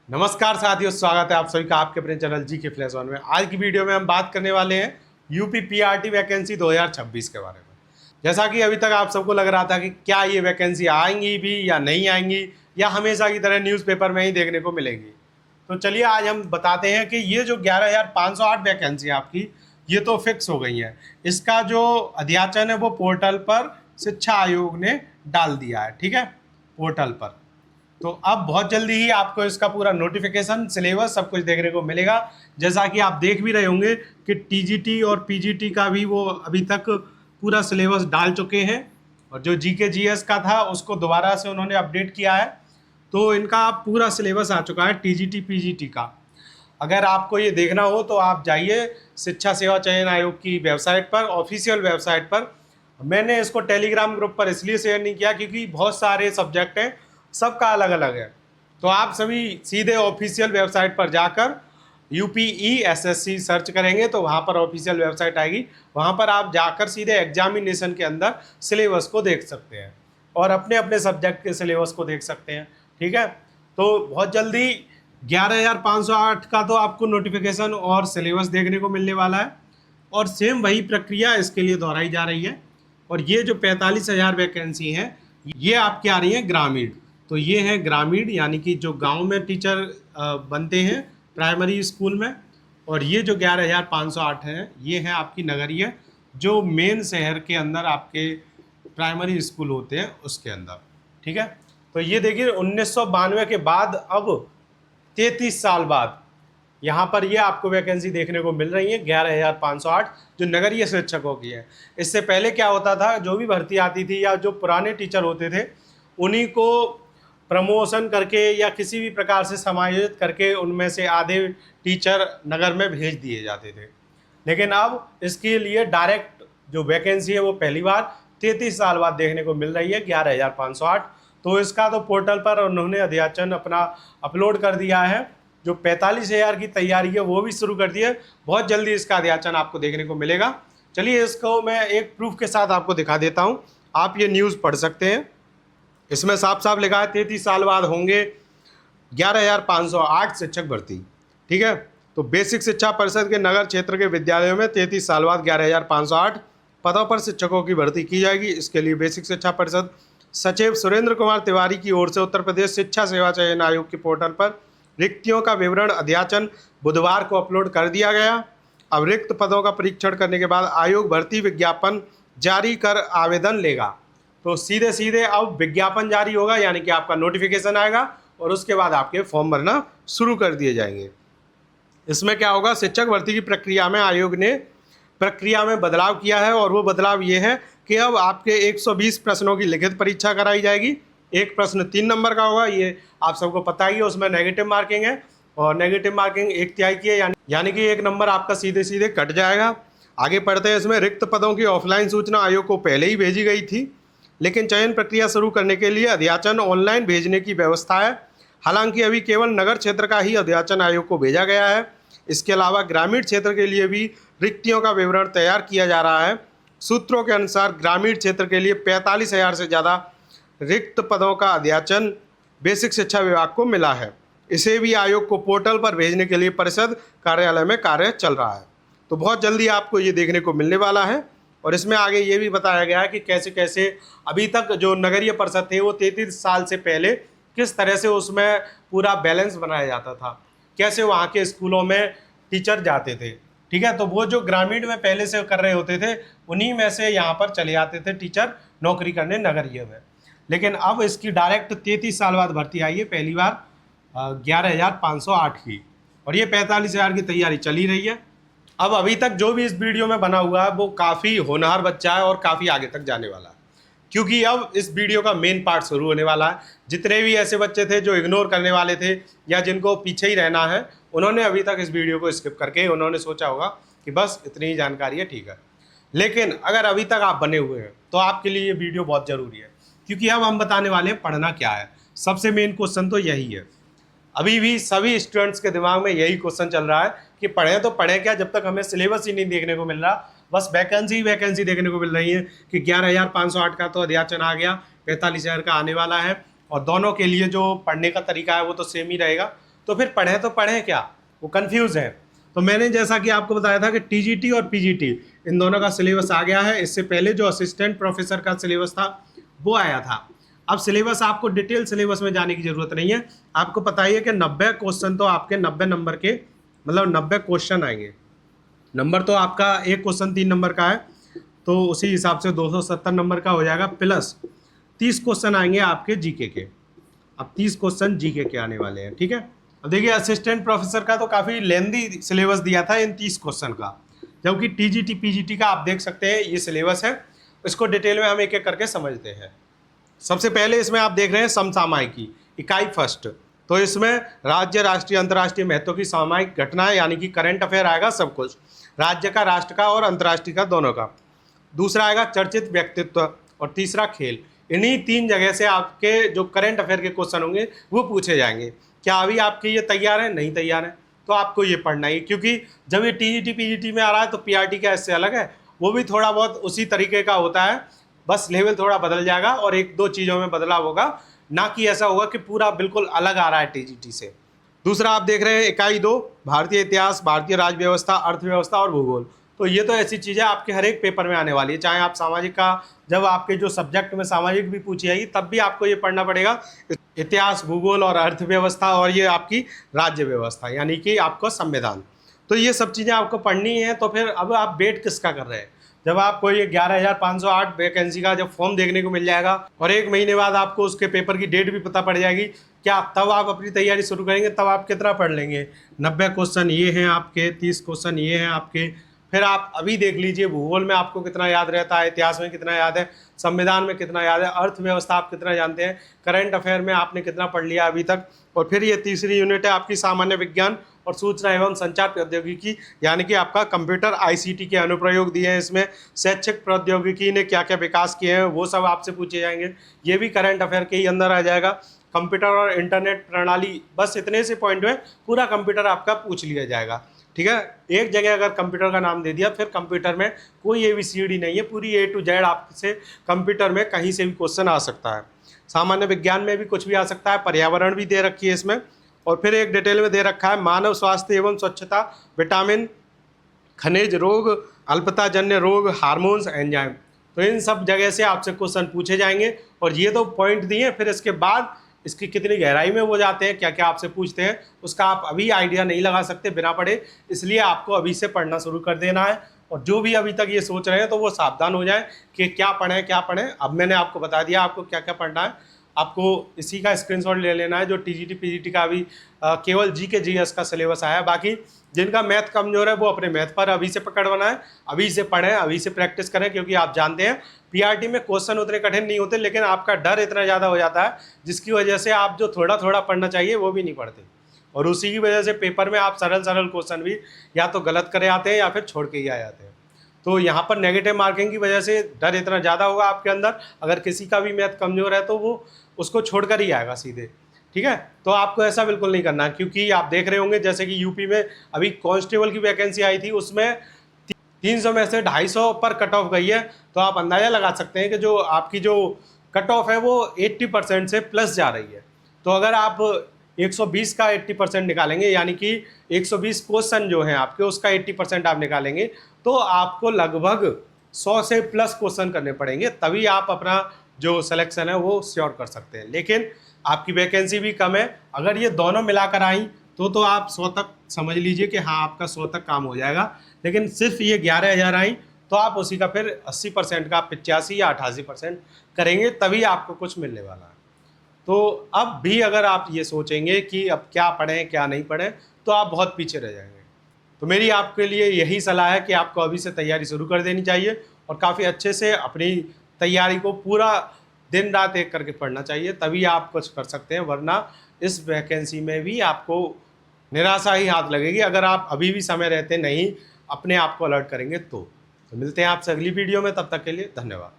नमस्कार साथियों, स्वागत है आप सभी का आपके अपने चैनल जी के फ्लैश वन में। आज की वीडियो में हम बात करने वाले हैं यूपी पीआरटी वैकेंसी 2026 के बारे में। जैसा कि अभी तक आप सबको लग रहा था कि क्या ये वैकेंसी आएंगी भी या नहीं आएंगी, या हमेशा की तरह न्यूज़पेपर में ही देखने को मिलेंगी। तो चलिए आज हम बताते हैं कि ये जो 11,508 वैकेंसी आपकी, ये तो फिक्स हो गई है। इसका जो अध्याचन है वो पोर्टल पर शिक्षा आयोग ने डाल दिया है, ठीक है, पोर्टल पर। तो अब बहुत जल्दी ही आपको इसका पूरा नोटिफिकेशन, सिलेबस, सब कुछ देखने को मिलेगा। जैसा कि आप देख भी रहे होंगे कि टीजीटी और पीजीटी का भी वो अभी तक पूरा सिलेबस डाल चुके हैं, और जो जीके जीएस का था उसको दोबारा से उन्होंने अपडेट किया है। तो इनका पूरा सिलेबस आ चुका है टीजीटी पीजीटी का। अगर आपको ये देखना हो तो आप जाइए शिक्षा सेवा चयन आयोग की वेबसाइट पर, ऑफिशियल वेबसाइट पर। मैंने इसको टेलीग्राम ग्रुप पर इसलिए शेयर नहीं किया क्योंकि बहुत सारे सब्जेक्ट हैं, सबका अलग अलग है। तो आप सभी सीधे ऑफिशियल वेबसाइट पर जाकर UPESSC सर्च करेंगे तो वहाँ पर ऑफिशियल वेबसाइट आएगी। वहाँ पर आप जाकर सीधे एग्जामिनेशन के अंदर सिलेबस को देख सकते हैं और अपने अपने सब्जेक्ट के सिलेबस को देख सकते हैं, ठीक है। तो बहुत जल्दी 11,508 का तो आपको नोटिफिकेशन और सिलेबस देखने को मिलने वाला है, और सेम वही प्रक्रिया इसके लिए दोहराई जा रही है। और ये जो 45,000 वैकेंसी हैं, ये आपकी आ रही हैं ग्रामीण। तो ये है ग्रामीण, यानी कि जो गांव में टीचर बनते हैं प्राइमरी स्कूल में। और ये जो 11,508 है, ये है आपकी नगरीय, जो मेन शहर के अंदर आपके प्राइमरी स्कूल होते हैं उसके अंदर, ठीक है। तो ये देखिए 1992 के बाद अब 33 साल बाद यहाँ पर ये आपको वैकेंसी देखने को मिल रही है 11,508, जो नगरीय शिक्षकों की है। इससे पहले क्या होता था, जो भी भर्ती आती थी या जो पुराने टीचर होते थे उन्हीं को प्रमोशन करके या किसी भी प्रकार से समायोजित करके उनमें से आधे टीचर नगर में भेज दिए जाते थे। लेकिन अब इसके लिए डायरेक्ट जो वैकेंसी है वो पहली बार 33 साल बाद देखने को मिल रही है 11,508। तो इसका तो पोर्टल पर उन्होंने अध्याचन अपना अपलोड कर दिया है। जो 45,000 की तैयारी है वो भी शुरू कर दी है। बहुत जल्दी इसका अध्याचन आपको देखने को मिलेगा। चलिए इसको मैं एक प्रूफ के साथ आपको दिखा देता हूँ, आप ये न्यूज़ पढ़ सकते हैं। इसमें साफ साफ लिखा है 33 साल बाद होंगे 11,508 शिक्षक भर्ती, ठीक है। तो बेसिक शिक्षा परिषद के नगर क्षेत्र के विद्यालयों में 33 साल बाद 11,508 पदों पर शिक्षकों की भर्ती की जाएगी। इसके लिए बेसिक शिक्षा परिषद सचिव सुरेंद्र कुमार तिवारी की ओर से उत्तर प्रदेश शिक्षा सेवा चयन आयोग के पोर्टल पर रिक्तियों का विवरण अध्याचन बुधवार को अपलोड कर दिया गया। अब रिक्त पदों का परीक्षण करने के बाद आयोग भर्ती विज्ञापन जारी कर आवेदन लेगा। तो सीधे सीधे अब विज्ञापन जारी होगा, यानी कि आपका नोटिफिकेशन आएगा और उसके बाद आपके फॉर्म भरना शुरू कर दिए जाएंगे। इसमें क्या होगा, शिक्षक भर्ती की प्रक्रिया में आयोग ने प्रक्रिया में बदलाव किया है, और वो बदलाव ये है कि अब आपके 120 प्रश्नों की लिखित परीक्षा कराई जाएगी। एक प्रश्न 3 नंबर का होगा, ये आप सबको पता ही है। उसमें नेगेटिव मार्किंग है, और नेगेटिव मार्किंग 1/3 की है, यानी कि 1 नंबर आपका सीधे सीधे कट जाएगा। आगे पढ़ते हैं। इसमें रिक्त पदों की ऑफलाइन सूचना आयोग को पहले ही भेजी गई थी, लेकिन चयन प्रक्रिया शुरू करने के लिए अध्याचन ऑनलाइन भेजने की व्यवस्था है। हालांकि अभी केवल नगर क्षेत्र का ही अध्याचन आयोग को भेजा गया है। इसके अलावा ग्रामीण क्षेत्र के लिए भी रिक्तियों का विवरण तैयार किया जा रहा है। सूत्रों के अनुसार ग्रामीण क्षेत्र के लिए 45,000 से ज़्यादा रिक्त पदों का अध्याचन बेसिक शिक्षा विभाग को मिला है। इसे भी आयोग को पोर्टल पर भेजने के लिए परिषद कार्यालय में कार्य चल रहा है। तो बहुत जल्दी आपको ये देखने को मिलने वाला है। और इसमें आगे ये भी बताया गया है कि कैसे कैसे अभी तक जो नगरीय परिषद थे वो 33 साल से पहले किस तरह से उसमें पूरा बैलेंस बनाया जाता था, कैसे वहाँ के स्कूलों में टीचर जाते थे, ठीक है। तो वो जो ग्रामीण में पहले से कर रहे होते थे उन्हीं में से यहाँ पर चले आते थे टीचर नौकरी करने नगरीय में। लेकिन अब इसकी डायरेक्ट 33 साल बाद भर्ती आई है पहली बार 11,508 की, और ये 45,000 की तैयारी चली रही है। अब अभी तक जो भी इस वीडियो में बना हुआ है वो काफ़ी होनहार बच्चा है और काफ़ी आगे तक जाने वाला है, क्योंकि अब इस वीडियो का मेन पार्ट शुरू होने वाला है। जितने भी ऐसे बच्चे थे जो इग्नोर करने वाले थे या जिनको पीछे ही रहना है, उन्होंने अभी तक इस वीडियो को स्किप करके उन्होंने सोचा होगा कि बस इतनी ही जानकारी है, ठीक है। लेकिन अगर अभी तक आप बने हुए हैं तो आपके लिए ये वीडियो बहुत ज़रूरी है, क्योंकि अब हम बताने वाले हैं पढ़ना क्या है। सबसे मेन क्वेश्चन तो यही है। अभी भी सभी स्टूडेंट्स के दिमाग में यही क्वेश्चन चल रहा है कि पढ़ें तो पढ़ें क्या, जब तक हमें सिलेबस ही नहीं देखने को मिल रहा। बस वैकेंसी देखने को मिल रही है कि 11,508 का तो अध्याचन आ गया, 45,000 का आने वाला है। और दोनों के लिए जो पढ़ने का तरीका है वो तो सेम ही रहेगा। तो फिर पढ़ें क्या, वो कंफ्यूज है। तो मैंने जैसा कि आपको बताया था कि टीजीटी और पीजीटी इन दोनों का सिलेबस आ गया है। इससे पहले जो असिस्टेंट प्रोफेसर का सिलेबस था वो आया था। अब सिलेबस आपको डिटेल सिलेबस में जाने की जरूरत नहीं है। आपको पता ही है कि 90 क्वेश्चन तो आपके 90 नंबर के, मतलब 90 क्वेश्चन आएंगे। नंबर तो आपका एक क्वेश्चन 3 नंबर का है, तो उसी हिसाब से 270 नंबर का हो जाएगा, प्लस 30 क्वेश्चन आएंगे आपके जीके के। अब 30 क्वेश्चन जीके के आने वाले हैं, ठीक है। अब देखिए असिस्टेंट प्रोफेसर का तो काफ़ी लेंदी सिलेबस दिया था इन 30 क्वेश्चन का, जबकि टीजीटी पीजीटी का आप देख सकते हैं ये सिलेबस है। इसको डिटेल में हम एक एक करके समझते हैं। सबसे पहले इसमें आप देख रहे हैं समसामयिकी, इकाई फर्स्ट। तो इसमें राज्य, राष्ट्रीय, अंतर्राष्ट्रीय महत्व की सामयिक घटनाएं यानी कि करंट अफेयर आएगा सब कुछ, राज्य का, राष्ट्र का और अंतर्राष्ट्रीय का दोनों का। दूसरा आएगा चर्चित व्यक्तित्व और तीसरा खेल। इन्हीं 3 जगह से आपके जो करंट अफेयर के क्वेश्चन होंगे वो पूछे जाएंगे। क्या अभी आपके ये तैयार है? नहीं तैयार है तो आपको ये पढ़ना ही, क्योंकि जब ये टीजीटी पीजीटी में आ रहा है तो पीआरटी का इससे अलग है, वो भी थोड़ा बहुत उसी तरीके का होता है, बस लेवल थोड़ा बदल जाएगा और 1-2 चीज़ों में बदलाव होगा, ना कि ऐसा होगा कि पूरा बिल्कुल अलग आ रहा है टीजीटी से। दूसरा आप देख रहे हैं इकाई 2 भारतीय इतिहास, भारतीय राज्य व्यवस्था, अर्थव्यवस्था और भूगोल। तो ये तो ऐसी चीज़ें आपके हर एक पेपर में आने वाली है, चाहे आप सामाजिक का, जब आपके जो सब्जेक्ट में सामाजिक भी पूछी जाएगी तब भी आपको ये पढ़ना पड़ेगा, इतिहास, भूगोल और अर्थव्यवस्था, और ये आपकी राज्य व्यवस्था यानी कि आपका संविधान। तो ये सब चीज़ें आपको पढ़नी है। तो फिर अब आप वेट किसका कर रहे हैं? जब आपको ये 11,508 वैकेंसी का जब फॉर्म देखने को मिल जाएगा और 1 महीने बाद आपको उसके पेपर की डेट भी पता पड़ जाएगी, क्या तब आप अपनी तैयारी शुरू करेंगे? तब आप कितना पढ़ लेंगे? 90 क्वेश्चन ये हैं आपके, 30 क्वेश्चन ये हैं आपके। फिर आप अभी देख लीजिए भूगोल में आपको कितना याद रहता है, इतिहास में कितना याद है, संविधान में कितना याद है, अर्थव्यवस्था आप कितना जानते हैं, करंट अफेयर में आपने कितना पढ़ लिया अभी तक। और फिर ये तीसरी यूनिट है आपकी सामान्य विज्ञान और सूचना एवं संचार प्रौद्योगिकी, यानी कि आपका कंप्यूटर आईसीटी के अनुप्रयोग दिए हैं इसमें, शैक्षिक प्रौद्योगिकी ने क्या क्या विकास किए हैं वो सब आपसे पूछे जाएंगे। ये भी करंट अफेयर के ही अंदर आ जाएगा। कंप्यूटर और इंटरनेट प्रणाली, बस इतने से पॉइंट में पूरा कंप्यूटर आपका पूछ लिया जाएगा, ठीक है। एक जगह अगर कंप्यूटर का नाम दे दिया, फिर कंप्यूटर में कोई ABCD नहीं है, पूरी A to Z आपसे कंप्यूटर में कहीं से भी क्वेश्चन आ सकता है। सामान्य विज्ञान में भी कुछ भी आ सकता है, पर्यावरण भी दे रखी है इसमें। और फिर एक डिटेल में दे रखा है मानव स्वास्थ्य एवं स्वच्छता, विटामिन, खनिज, रोग, अल्पताजन्य रोग, हार्मोन्स, एंजाइम। तो इन सब जगह से आपसे क्वेश्चन पूछे जाएंगे। और ये तो पॉइंट दिए, फिर इसके बाद इसकी कितनी गहराई में वो जाते हैं, क्या क्या आपसे पूछते हैं, उसका आप अभी आइडिया नहीं लगा सकते बिना पढ़े। इसलिए आपको अभी से पढ़ना शुरू कर देना है। और जो भी अभी तक ये सोच रहे हैं तो वो सावधान हो जाए कि क्या पढ़ें क्या पढ़ें। अब मैंने आपको बता दिया आपको क्या क्या पढ़ना है। आपको इसी का स्क्रीनशॉट ले लेना है जो टीजीटी पीजीटी का अभी केवल जीके जीएस का सिलेबस आया है। बाकी जिनका मैथ कमजोर है वो अपने मैथ पर अभी से पकड़ बनाएं, अभी से पढ़ें, अभी से प्रैक्टिस करें, क्योंकि आप जानते हैं पीआरटी में क्वेश्चन उतने कठिन नहीं होते, लेकिन आपका डर इतना ज़्यादा हो जाता है जिसकी वजह से आप जो थोड़ा थोड़ा पढ़ना चाहिए वो भी नहीं पढ़ते, और उसी की वजह से पेपर में आप सरल सरल क्वेश्चन भी या तो गलत करे आते हैं या फिर छोड़ के ही आ जाते हैं। तो यहाँ पर नेगेटिव मार्किंग की वजह से डर इतना ज़्यादा होगा आपके अंदर। अगर किसी का भी मैथ कमज़ोर है तो वो उसको छोड़कर ही आएगा सीधे, ठीक है। तो आपको ऐसा बिल्कुल नहीं करना, क्योंकि आप देख रहे होंगे जैसे कि यूपी में अभी कांस्टेबल की वैकेंसी आई थी, उसमें 300 में से 250 पर कट ऑफ गई है। तो आप अंदाज़ा लगा सकते हैं कि जो आपकी जो कट ऑफ है वो 80% से प्लस जा रही है। तो अगर आप 120 का 80% निकालेंगे, यानी कि 120 क्वेश्चन जो हैं आपके उसका 80% आप निकालेंगे, तो आपको लगभग 100 से प्लस क्वेश्चन करने पड़ेंगे, तभी आप अपना जो सिलेक्शन है वो श्योर कर सकते हैं। लेकिन आपकी वैकेंसी भी कम है, अगर ये दोनों मिलाकर आई तो आप 100 तक समझ लीजिए कि हाँ आपका 100 तक काम हो जाएगा। लेकिन सिर्फ ये 11,000 आई तो आप उसी का फिर 80% का 85 या 88% करेंगे, तभी आपको कुछ मिलने वाला है। तो अब भी अगर आप ये सोचेंगे कि अब क्या पढ़ें क्या नहीं पढ़ें, तो आप बहुत पीछे रह जाएंगे। तो मेरी आपके लिए यही सलाह है कि आपको अभी से तैयारी शुरू कर देनी चाहिए और काफ़ी अच्छे से अपनी तैयारी को पूरा दिन रात एक करके पढ़ना चाहिए, तभी आप कुछ कर सकते हैं। वरना इस वैकेंसी में भी आपको निराशा ही हाथ लगेगी अगर आप अभी भी समय रहते नहीं अपने आप को अलर्ट करेंगे। तो मिलते हैं आपसे अगली वीडियो में, तब तक के लिए धन्यवाद।